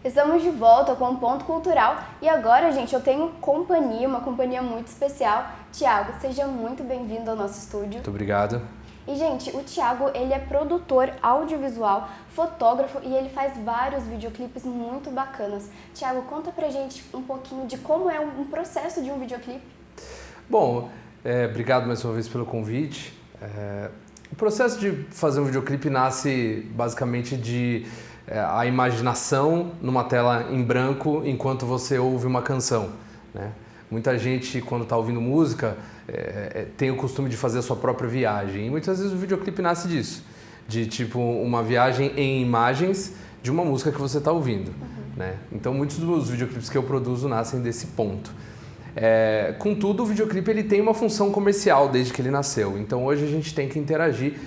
Estamos de volta com o Ponto Cultural e agora, gente, eu tenho uma companhia muito especial. Thiago, seja muito bem-vindo ao nosso estúdio. Muito obrigado. E, gente, o Thiago, ele é produtor audiovisual, fotógrafo e ele faz vários videoclipes muito bacanas. Thiago, conta pra gente um pouquinho de como é um processo de um videoclipe. Bom, obrigado mais uma vez pelo convite. O processo de fazer um videoclipe nasce basicamente de a imaginação numa tela em branco enquanto você ouve uma canção, né? Muita gente, quando está ouvindo música, tem o costume de fazer a sua própria viagem. E muitas vezes o videoclipe nasce disso, de tipo uma viagem em imagens de uma música que você está ouvindo, né? Então muitos dos videoclipes que eu produzo nascem desse ponto. Contudo, o videoclipe ele tem uma função comercial desde que ele nasceu. Então hoje a gente tem que interagir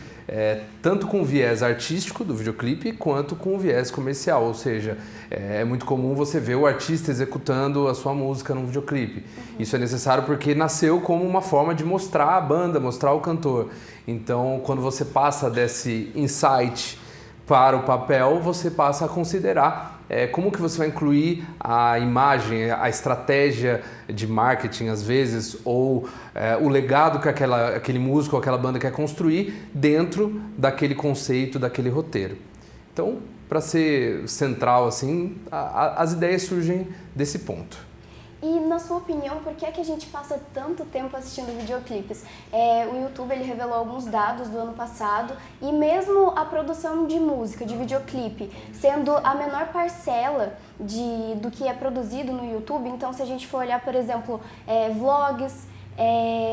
tanto com o viés artístico do videoclipe quanto com o viés comercial, ou seja, é muito comum você ver o artista executando a sua música num videoclipe. Isso é necessário porque nasceu como uma forma de mostrar a banda, mostrar o cantor. Então, quando você passa desse insight para o papel, você passa a considerar como que você vai incluir a imagem, a estratégia de marketing, às vezes, ou o legado que aquele músico ou aquela banda quer construir dentro daquele conceito, daquele roteiro. Então, para ser central, assim, as ideias surgem desse ponto. E, na sua opinião, por que é que a gente passa tanto tempo assistindo videoclipes? O YouTube ele revelou alguns dados do ano passado e mesmo a produção de música, de videoclipe, sendo a menor parcela do que é produzido no YouTube. Então, se a gente for olhar, por exemplo, vlogs,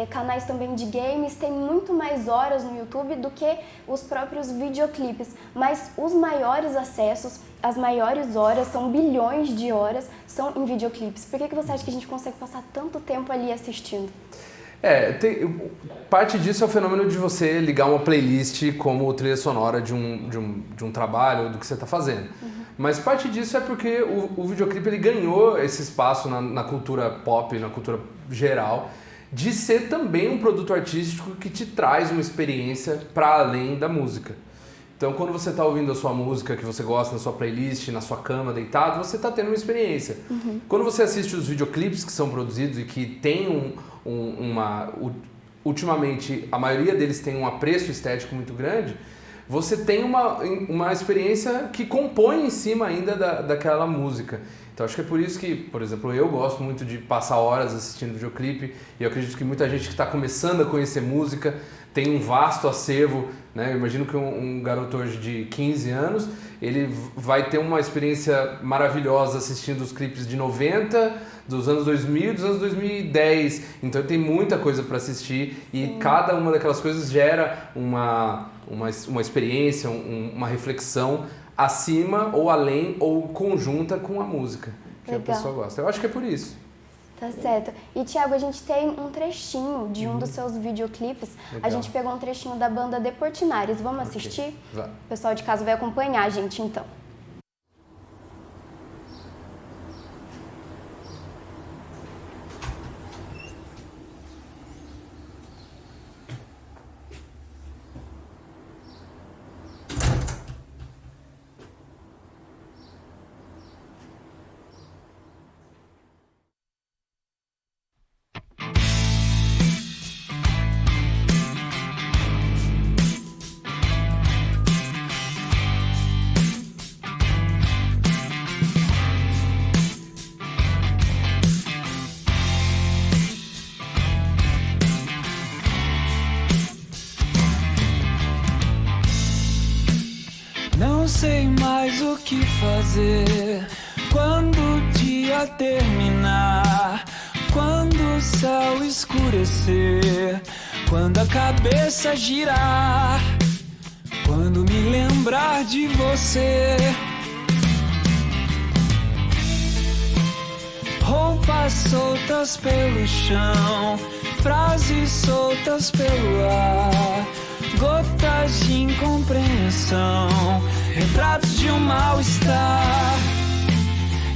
canais também de games, tem muito mais horas no YouTube do que os próprios videoclipes, mas os maiores acessos, as maiores horas, são bilhões de horas, são em videoclipes. Por que você acha que a gente consegue passar tanto tempo ali assistindo? Parte disso é o fenômeno de você ligar uma playlist como trilha sonora de um trabalho, do que você está fazendo. Mas parte disso é porque o videoclipe ele ganhou esse espaço na cultura pop, na cultura geral, de ser também um produto artístico que te traz uma experiência para além da música. Então, quando você está ouvindo a sua música que você gosta na sua playlist, na sua cama, deitado, você está tendo uma experiência. Quando você assiste os videoclipes que são produzidos e que tem ultimamente, a maioria deles tem um apreço estético muito grande, você tem uma experiência que compõe em cima ainda daquela música. Então acho que é por isso que, por exemplo, eu gosto muito de passar horas assistindo videoclipe e eu acredito que muita gente que está começando a conhecer música tem um vasto acervo, né? Eu imagino que um garoto hoje de 15 anos, ele vai ter uma experiência maravilhosa assistindo os clipes de 90, dos anos 2000 dos anos 2010. Então tem muita coisa para assistir e cada uma daquelas coisas gera uma experiência, uma reflexão acima ou além ou conjunta com a música que a pessoa gosta. Eu acho que é por isso. Tá certo. E, Thiago, a gente tem um trechinho de um dos seus videoclipes. Legal. A gente pegou um trechinho da banda The Portinaris. Vamos assistir? Vai. O pessoal de casa vai acompanhar a gente, então. Não sei mais o que fazer quando o dia terminar, quando o céu escurecer, quando a cabeça girar, quando me lembrar de você. Roupas soltas pelo chão, frases soltas pelo ar, gotas de incompreensão, retratos de um mal-estar,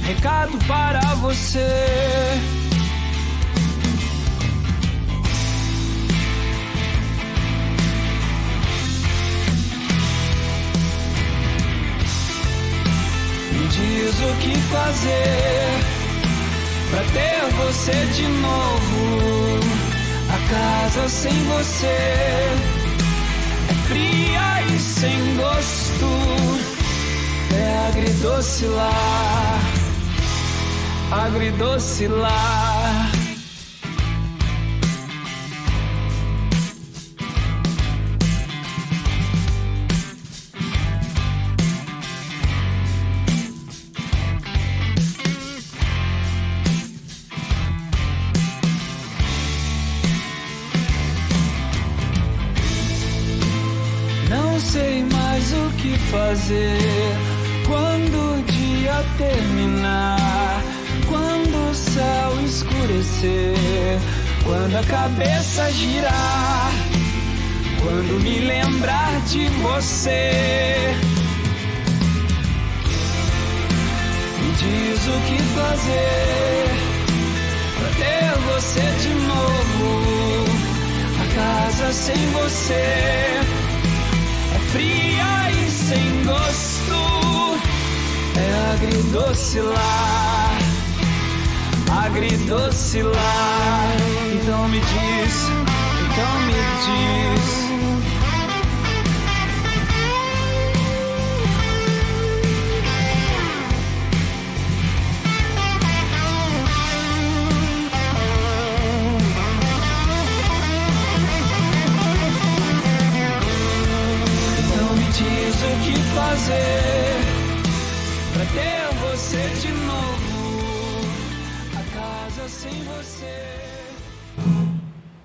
recado para você. Um dia diz o que fazer pra ter você de novo. A casa sem você é fria e sem gosto, é agridocilar, agridocilar. Não sei mais o que fazer quando o dia terminar, quando o céu escurecer, quando a cabeça girar, quando me lembrar de você. Me diz o que fazer pra ter você de novo. A casa sem você é fria e sem gosto, é agridocilar, agridocilar. Então me diz, então me diz. Diz o que fazer pra ter você de novo. A casa sem você.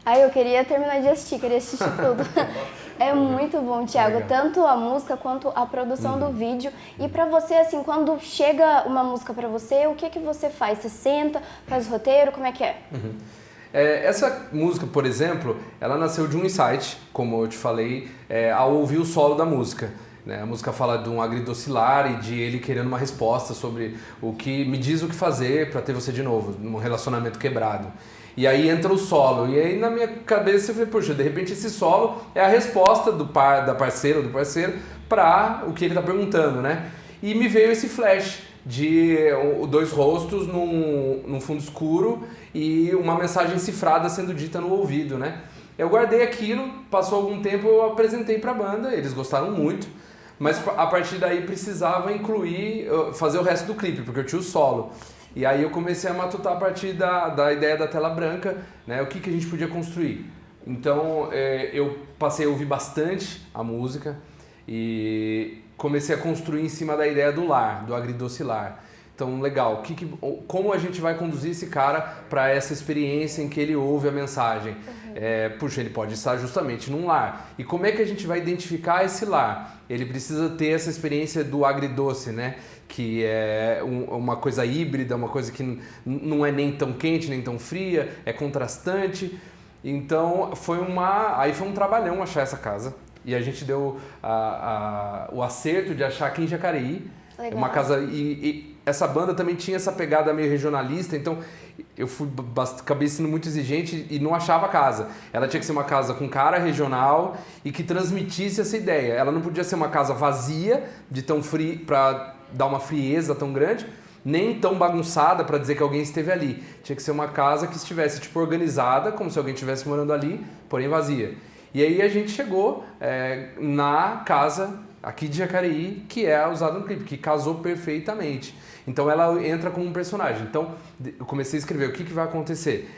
Aí eu queria terminar de assistir, queria assistir tudo. É muito bom, Thiago, Legal. tanto a música quanto a produção do vídeo. E pra você, assim, quando chega uma música pra você, o que que você faz? Você senta, faz o roteiro, como é que é? Essa música, por exemplo, ela nasceu de um insight, como eu te falei, ao ouvir o solo da música. Né? A música fala de um agridocilar e de ele querendo uma resposta sobre o que me diz o que fazer para ter você de novo, num relacionamento quebrado. E aí entra o solo, e aí na minha cabeça eu falei, poxa, de repente esse solo é a resposta da parceira ou do parceiro para o que ele está perguntando, né? E me veio esse flash de dois rostos num fundo escuro e uma mensagem cifrada sendo dita no ouvido, né? Eu guardei aquilo, passou algum tempo, eu apresentei para a banda, eles gostaram muito, mas a partir daí precisava incluir, fazer o resto do clipe, porque eu tinha o solo. E aí eu comecei a matutar a partir da ideia da tela branca, né? O que a gente podia construir. Então eu passei a ouvir bastante a música e comecei a construir em cima da ideia do lar, do agridocilar. Então, legal, como a gente vai conduzir esse cara para essa experiência em que ele ouve a mensagem? Puxa, ele pode estar justamente num lar. E como é que a gente vai identificar esse lar? Ele precisa ter essa experiência do agridoce, né? Que é uma coisa híbrida, uma coisa que não é nem tão quente, nem tão fria, é contrastante. Então, aí foi um trabalhão achar essa casa. E a gente deu o acerto de achar aqui em Jacareí. Legal. Uma casa e essa banda também tinha essa pegada meio regionalista, então eu acabei sendo muito exigente e não achava a casa. Ela tinha que ser uma casa com cara regional e que transmitisse essa ideia. Ela não podia ser uma casa vazia, de tão frio, para dar uma frieza tão grande, nem tão bagunçada para dizer que alguém esteve ali. Tinha que ser uma casa que estivesse tipo organizada, como se alguém estivesse morando ali, porém vazia. E aí a gente chegou na casa aqui de Jacareí, que é usada no clipe, que casou perfeitamente. Então ela entra como um personagem. Então eu comecei a escrever o que vai acontecer.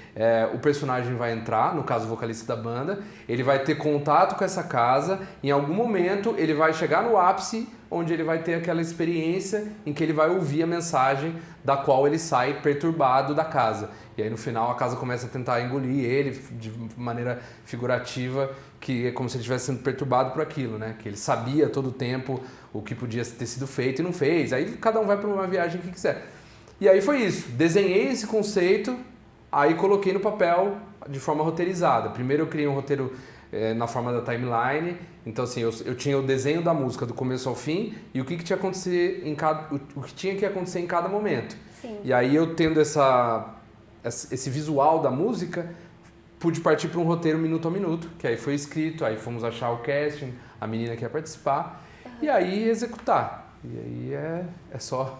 O personagem vai entrar, no caso o vocalista da banda, ele vai ter contato com essa casa, em algum momento ele vai chegar no ápice, onde ele vai ter aquela experiência em que ele vai ouvir a mensagem da qual ele sai perturbado da casa. E aí no final a casa começa a tentar engolir ele de maneira figurativa, que é como se ele estivesse sendo perturbado por aquilo, né? Que ele sabia todo o tempo o que podia ter sido feito e não fez. Aí cada um vai para uma viagem que quiser. E aí foi isso. Desenhei esse conceito, aí coloquei no papel de forma roteirizada. Primeiro eu criei um roteiro na forma da timeline. Então assim, eu tinha o desenho da música do começo ao fim e o que tinha que acontecer em cada momento. Sim. E aí eu tendo esse visual da música, pude partir para um roteiro minuto a minuto, que aí foi escrito, aí fomos achar o casting, a menina que ia participar, e aí executar. E aí é só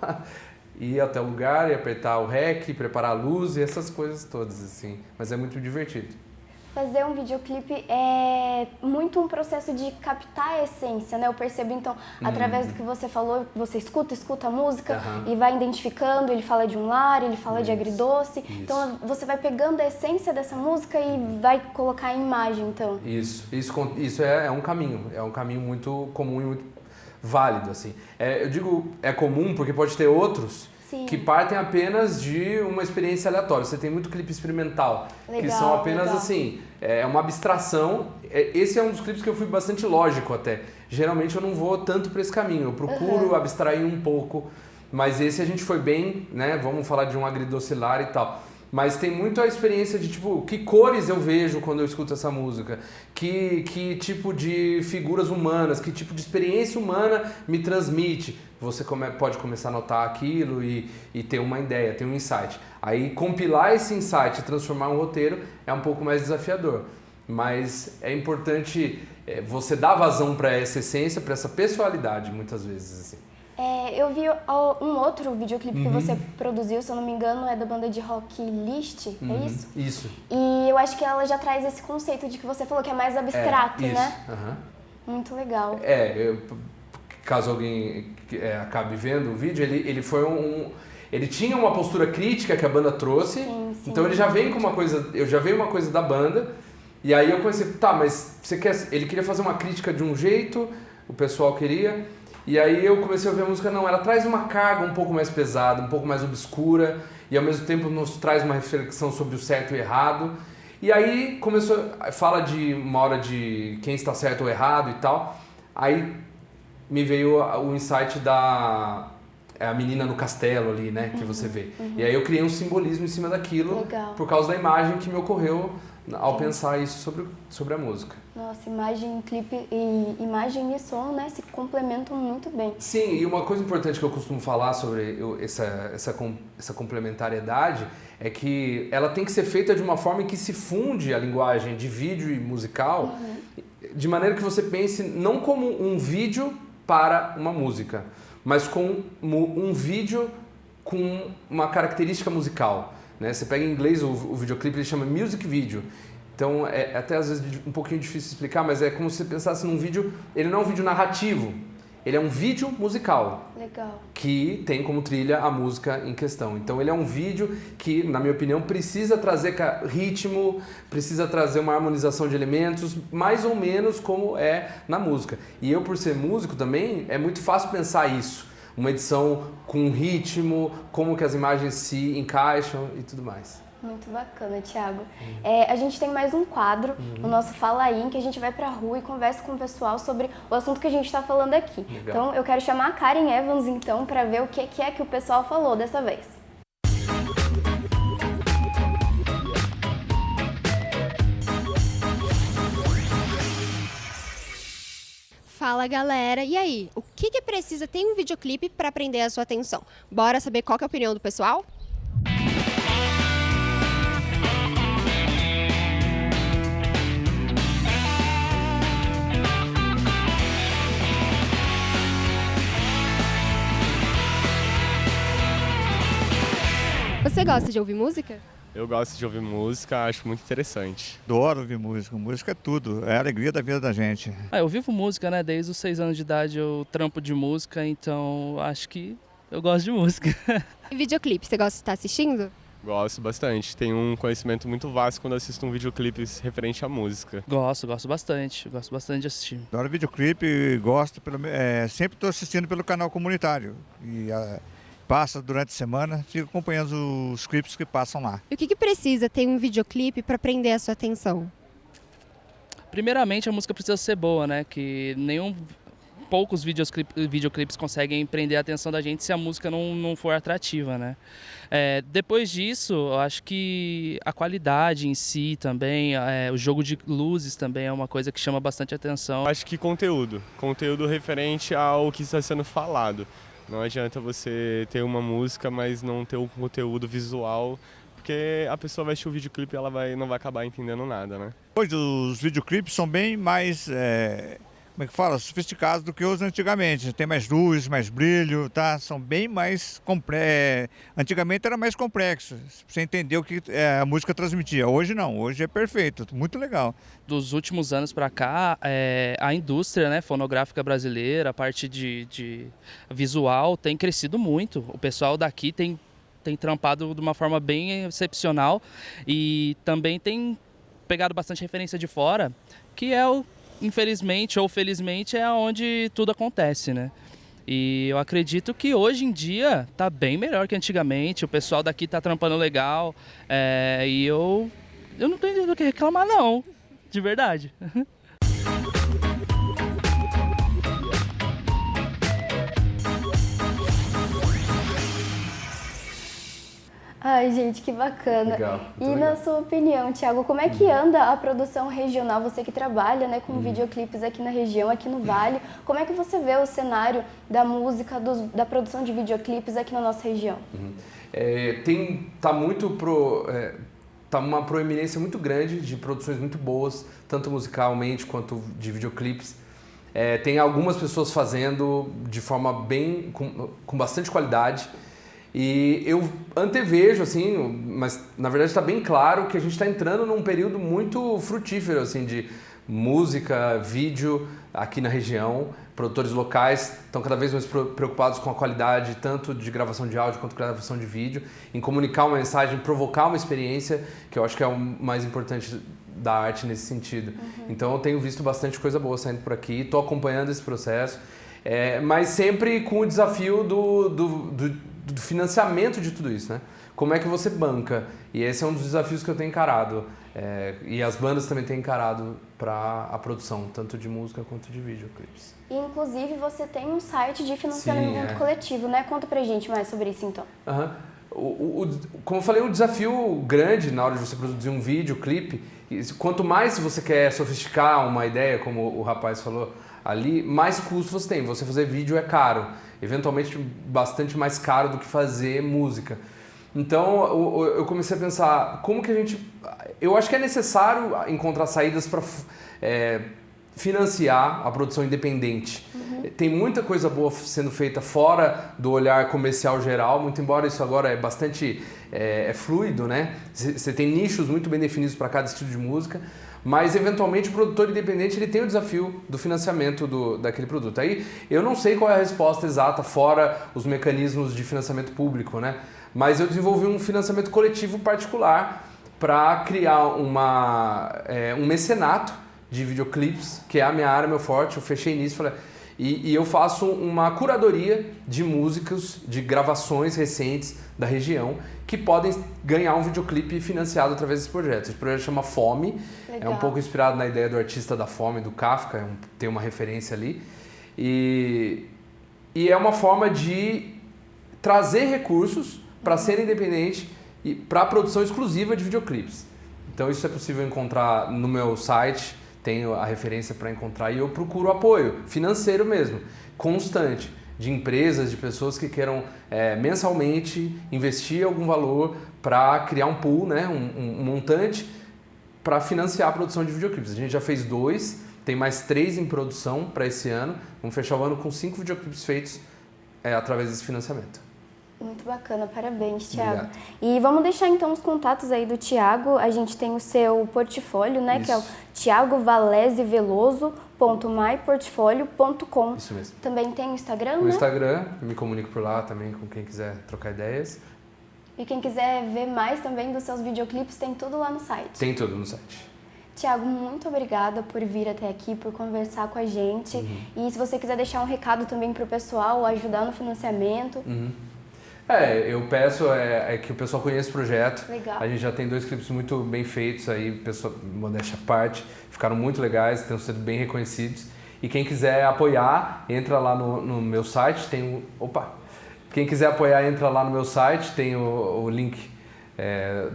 ir até o lugar e apertar o REC, preparar a luz e essas coisas todas, assim. Mas é muito divertido. Fazer um videoclipe é muito um processo de captar a essência, né? Eu percebo, então, através do que você falou, você escuta a música e vai identificando, ele fala de um lar, ele fala de agridoce. Então, você vai pegando a essência dessa música e vai colocar em imagem, então. Isso é um caminho muito comum e muito válido, assim. Eu digo é comum porque pode ter outros que partem apenas de uma experiência aleatória. Você tem muito clipe experimental, que são apenas assim, uma abstração. Esse é um dos clipes que eu fui bastante lógico até. Geralmente eu não vou tanto para esse caminho, eu procuro abstrair um pouco, mas esse a gente foi bem, né? Vamos falar de um agridocilar e tal. Mas tem muito a experiência de, tipo, que cores eu vejo quando eu escuto essa música, que tipo de figuras humanas, que tipo de experiência humana me transmite. Você pode começar a notar aquilo e ter uma ideia, ter um insight. Aí compilar esse insight e transformar em um roteiro é um pouco mais desafiador. Mas é importante você dar vazão para essa essência, para essa pessoalidade, muitas vezes, assim. Eu vi um outro videoclipe que você produziu, se eu não me engano, é da banda de rock List, é isso? Isso. E eu acho que ela já traz esse conceito de que você falou, que é mais abstrato, né? Muito legal. Caso alguém acabe vendo o vídeo, ele foi ele tinha uma postura crítica que a banda trouxe, então ele já vem com uma coisa, eu já veio uma coisa da banda, e aí eu comecei, mas ele queria fazer uma crítica de um jeito, o pessoal queria. E aí eu comecei a ouvir a música, não, ela traz uma carga um pouco mais pesada, um pouco mais obscura, e ao mesmo tempo nos traz uma reflexão sobre o certo e o errado. E aí fala de uma hora de quem está certo ou errado e tal. Aí me veio o insight a menina no castelo ali, né, que você vê. E aí eu criei um simbolismo em cima daquilo, por causa da imagem que me ocorreu ao pensar isso sobre a música. Nossa, imagem e som, né, se complementam muito bem. Sim, e uma coisa importante que eu costumo falar sobre essa complementariedade é que ela tem que ser feita de uma forma que se funde a linguagem de vídeo e musical, de maneira que você pense não como um vídeo para uma música, mas com um vídeo com uma característica musical. Né? Você pega em inglês o videoclipe, ele chama music video. Então é até às vezes um pouquinho difícil explicar, mas é como se você pensasse num vídeo, ele não é um vídeo narrativo, ele é um vídeo musical. Legal. Que tem como trilha a música em questão. Então ele é um vídeo que, na minha opinião, precisa trazer ritmo, precisa trazer uma harmonização de elementos, mais ou menos como é na música. E eu, por ser músico também, é muito fácil pensar isso. Uma edição com ritmo, como que as imagens se encaixam e tudo mais. Muito bacana, Thiago. A gente tem mais um quadro, o nosso Fala Aí, em que a gente vai pra rua e conversa com o pessoal sobre o assunto que a gente está falando aqui. Legal. Então eu quero chamar a Karen Evans, então, para ver o que é que o pessoal falou dessa vez. Fala, galera! E aí, o que precisa ter um videoclipe para prender a sua atenção? Bora saber qual que é a opinião do pessoal? Você gosta de ouvir música? Eu gosto de ouvir música, acho muito interessante. Adoro ouvir música, música é tudo, é a alegria da vida da gente. Eu vivo música, né? Desde os 6 anos de idade eu trampo de música, então acho que eu gosto de música. E videoclipe, você gosta de estar assistindo? Gosto bastante, tenho um conhecimento muito vasto quando assisto um videoclipe referente à música. Gosto bastante de assistir. Adoro videoclipe, gosto, sempre estou assistindo pelo canal comunitário. Passa durante a semana, fico acompanhando os clipes que passam lá. E o que precisa ter um videoclipe para prender a sua atenção? Primeiramente, a música precisa ser boa, né? Que poucos videoclipes conseguem prender a atenção da gente se a música não for atrativa, né? Depois disso, eu acho que a qualidade em si também, o jogo de luzes também é uma coisa que chama bastante atenção. Acho que conteúdo referente ao que está sendo falado. Não adianta você ter uma música, mas não ter um conteúdo visual, porque a pessoa vai assistir o videoclipe e ela não vai acabar entendendo nada, né? Hoje os videoclipes são bem mais como é que fala, sofisticados do que os antigamente. Tem mais luz, mais brilho, tá? São bem mais antigamente era mais complexo, pra você entender o que a música transmitia. Hoje não, hoje é perfeito, muito legal. Dos últimos anos para cá, a indústria, né, fonográfica brasileira, a parte de visual tem crescido muito. O pessoal daqui tem trampado de uma forma bem excepcional e também tem pegado bastante referência de fora, que é infelizmente ou felizmente é onde tudo acontece, né? E eu acredito que hoje em dia tá bem melhor que antigamente, o pessoal daqui tá trampando legal, e eu não tenho do que reclamar não, de verdade. Ai, gente, que bacana. Legal, E muito na legal. sua opinião, Thiago, como é que anda a produção regional? Você que trabalha, né, com videoclipes aqui na região, aqui no Vale, como é que você vê o cenário da música, da produção de videoclipes aqui na nossa região? Tá uma proeminência muito grande de produções muito boas, tanto musicalmente quanto de videoclipes. Tem algumas pessoas fazendo de forma com bastante qualidade. E eu antevejo, assim, mas na verdade está bem claro que a gente está entrando num período muito frutífero, assim, de música, vídeo aqui na região. Produtores locais estão cada vez mais preocupados com a qualidade, tanto de gravação de áudio quanto gravação de vídeo, em comunicar uma mensagem, provocar uma experiência, que eu acho que é o mais importante da arte nesse sentido. Então eu tenho visto bastante coisa boa saindo por aqui, estou acompanhando esse processo, mas sempre com o desafio do financiamento de tudo isso, né? Como é que você banca? E esse é um dos desafios que eu tenho encarado. E as bandas também têm encarado para a produção, tanto de música quanto de videoclipes. E, inclusive, você tem um site de financiamento coletivo, né? Conta pra gente mais sobre isso, então. Como eu falei, o desafio grande na hora de você produzir um videoclipe, quanto mais você quer sofisticar uma ideia, como o rapaz falou ali, mais custo você tem. Você fazer vídeo é caro, eventualmente bastante mais caro do que fazer música. Então eu comecei a pensar, como que a gente... Eu acho que é necessário encontrar saídas para financiar a produção independente. Tem muita coisa boa sendo feita fora do olhar comercial geral, muito embora isso agora é bastante fluido, né? Você tem nichos muito bem definidos para cada estilo de música, mas eventualmente o produtor independente ele tem o desafio do financiamento daquele produto. Aí eu não sei qual é a resposta exata fora os mecanismos de financiamento público, né? Mas eu desenvolvi um financiamento coletivo particular para criar um mecenato de videoclipes, que é a minha área, meu forte. Eu fechei nisso, falei, e eu faço uma curadoria de músicas, de gravações recentes da região, que podem ganhar um videoclipe financiado através desse projeto. Esse projeto chama Fome, Legal. É um pouco inspirado na ideia do artista da fome, do Kafka, tem uma referência ali. E é uma forma de trazer recursos para ser independente e para a produção exclusiva de videoclipes. Então isso é possível encontrar no meu site, tenho a referência para encontrar, e eu procuro apoio financeiro mesmo, constante, de empresas, de pessoas que queiram mensalmente investir algum valor para criar um pool, né, um montante para financiar a produção de videoclipes. A gente já fez 2, tem mais 3 em produção para esse ano, vamos fechar o ano com 5 videoclipes feitos através desse financiamento. Muito bacana, parabéns, Thiago. Obrigado. E vamos deixar então os contatos aí do Thiago. A gente tem o seu portfólio, né? Isso. Que é o thiagovaleseveloso.myportfolio.com. Isso mesmo. Também tem o Instagram, O né? Instagram, eu me comunico por lá também com quem quiser trocar ideias. E quem quiser ver mais também dos seus videoclipes, tem tudo lá no site. Tem tudo no site. Thiago, muito obrigada por vir até aqui, por conversar com a gente. E se você quiser deixar um recado também para o pessoal, ajudar no financiamento. Eu peço que o pessoal conheça o projeto. Legal. A gente já tem 2 clipes muito bem feitos aí, pessoal, modéstia à parte, ficaram muito legais, estão sendo bem reconhecidos. E quem quiser apoiar, entra lá no meu site, Quem quiser apoiar, entra lá no meu site, tem o link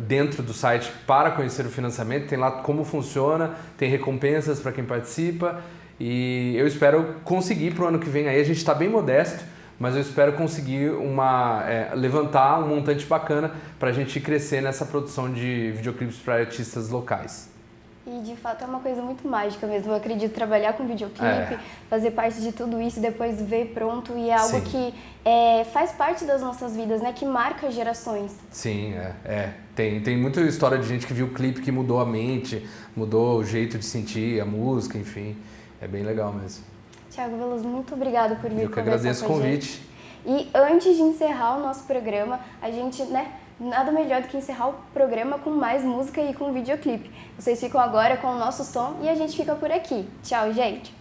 dentro do site para conhecer o financiamento, tem lá como funciona, tem recompensas para quem participa. E eu espero conseguir para o ano que vem aí, a gente está bem modesto, mas eu espero conseguir levantar um montante bacana para a gente crescer nessa produção de videoclipes para artistas locais. E de fato é uma coisa muito mágica mesmo. Eu acredito trabalhar com videoclipe, fazer parte de tudo isso e depois ver pronto. E é algo que faz parte das nossas vidas, né? Que marca gerações. Sim, Tem muita história de gente que viu o clipe que mudou a mente, mudou o jeito de sentir a música, enfim. É bem legal mesmo. Thiago Veloso, muito obrigado por vir conversar com a gente. Eu que agradeço o convite. E antes de encerrar o nosso programa, a gente, nada melhor do que encerrar o programa com mais música e com videoclipe. Vocês ficam agora com o nosso som e a gente fica por aqui. Tchau, gente!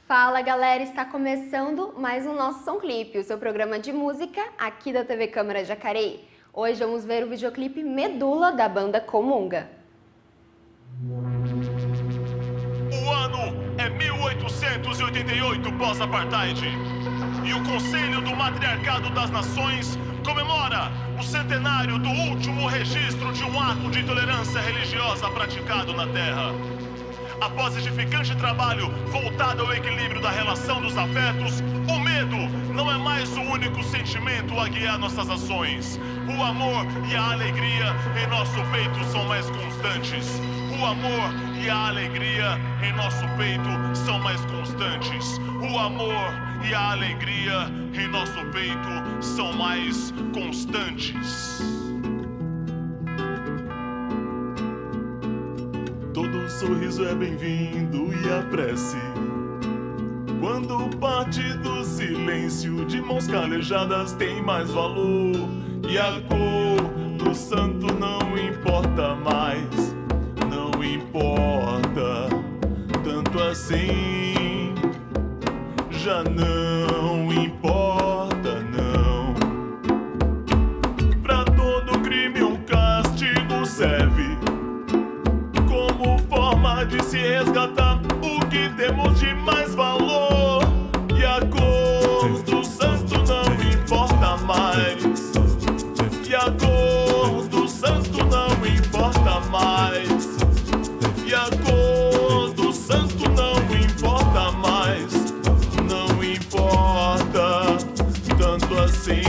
Fala galera, está começando mais um Nosso Som Clipe, o seu programa de música aqui da TV Câmara Jacareí. Hoje vamos ver o videoclipe Medula da banda Comunga. O ano é 1888 pós-apartheid e o Conselho do Matriarcado das Nações comemora o centenário do último registro de um ato de intolerância religiosa praticado na Terra. Após edificante trabalho voltado ao equilíbrio da relação dos afetos, o medo não é mais o único sentimento a guiar nossas ações. O amor e a alegria em nosso peito são mais constantes. O amor e a alegria em nosso peito são mais constantes. O amor e a alegria em nosso peito são mais constantes. Todo sorriso é bem-vindo e a prece, quando parte do silêncio de mãos calejadas tem mais valor. E a cor do santo não importa mais, não importa tanto assim, já não importa não. Pra todo crime um castigo serve forma de se resgatar o que temos de mais valor. E a cor do santo não importa mais. E a cor do santo não importa mais. E a cor do santo não importa mais. Não importa tanto assim.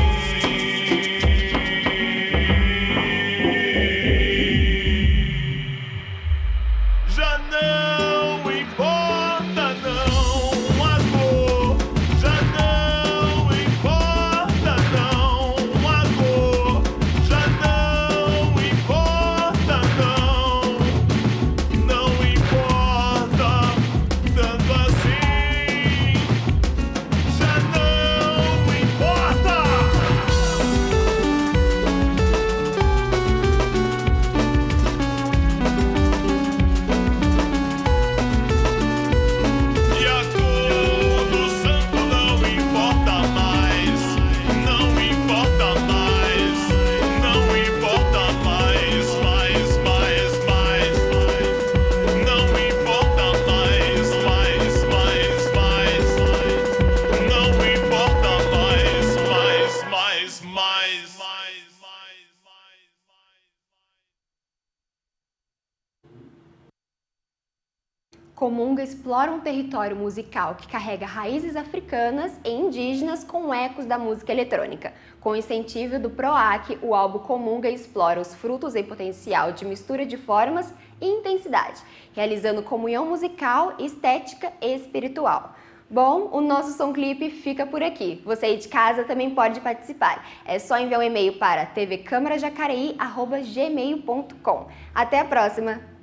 Comunga explora um território musical que carrega raízes africanas e indígenas com ecos da música eletrônica. Com incentivo do PROAC, o álbum Comunga explora os frutos em potencial de mistura de formas e intensidade, realizando comunhão musical, estética e espiritual. Bom, o nosso Som Clipe fica por aqui. Você aí de casa também pode participar. É só enviar um e-mail para tvcamarajacareí@gmail.com. Até a próxima!